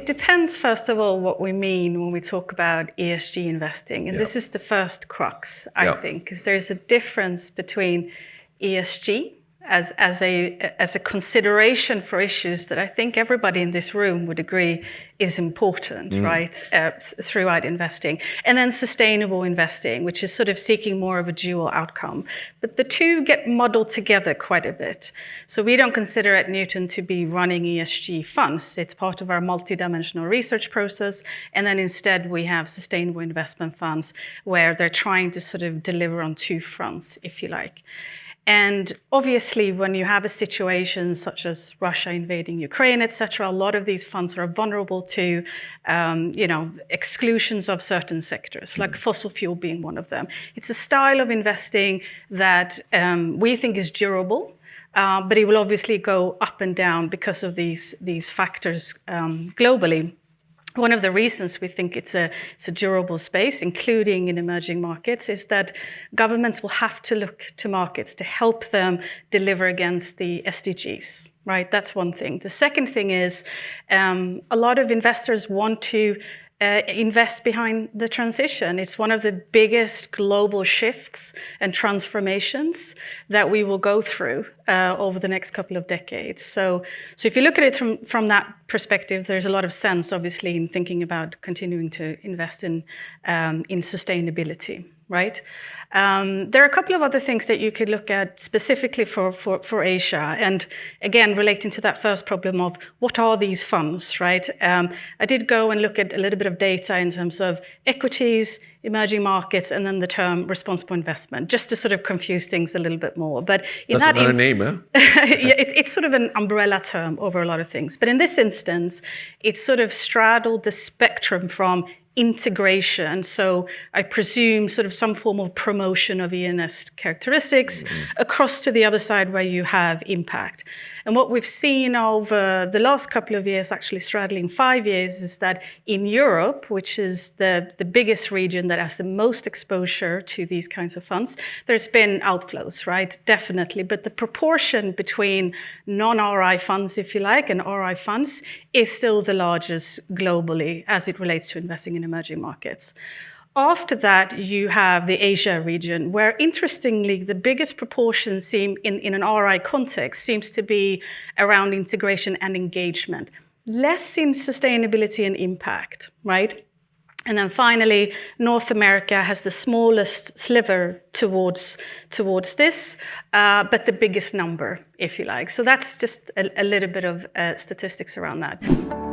it depends, first of all, what we mean when we talk about ESG investing. And this is the first crux, I think, because there's a difference between ESG as a consideration for issues that I think everybody in this room would agree is important, right, throughout investing. And then sustainable investing, which is sort of seeking more of a dual outcome. But the two get muddled together quite a bit. So we don't consider at Newton to be running ESG funds. It's part of our multidimensional research process. And then instead we have sustainable investment funds where they're trying to sort of deliver on two fronts, if you like. And obviously, when you have a situation such as Russia invading Ukraine, etc., a lot of these funds are vulnerable to, exclusions of certain sectors, like fossil fuel being one of them. It's a style of investing that we think is durable, but it will obviously go up and down because of these factors globally. One of the reasons we think it's a durable space, including in emerging markets, is that governments will have to look to markets to help them deliver against the SDGs, right? That's one thing. The second thing is a lot of investors want to invest behind the transition. It's one of the biggest global shifts and transformations that we will go through over the next couple of decades. So if you look at it from that perspective, there's a lot of sense, obviously, in thinking about continuing to invest in sustainability, right? There are a couple of other things that you could look at specifically for Asia. And again, relating to that first problem of what are these funds, right? I did go and look at a little bit of data in terms of equities, emerging markets, and then the term responsible investment, just to sort of confuse things a little bit more. But in that's another name, huh? It's sort of an umbrella term over a lot of things. But in this instance, it's sort of straddled the spectrum from integration, so I presume sort of some form of promotion of ENS characteristics across to the other side where you have impact. And what we've seen over the last couple of years, actually straddling 5 years, is that in Europe, which is the biggest region that has the most exposure to these kinds of funds, there's been outflows, right? Definitely. But the proportion between non-RI funds, if you like, and RI funds is still the largest globally as it relates to investing in emerging markets. After that, you have the Asia region, where interestingly, the biggest proportion in an RI context seems to be around integration and engagement, less in sustainability and impact, right? And then finally, North America has the smallest sliver towards this, but the biggest number, if you like. So that's just a little bit of statistics around that.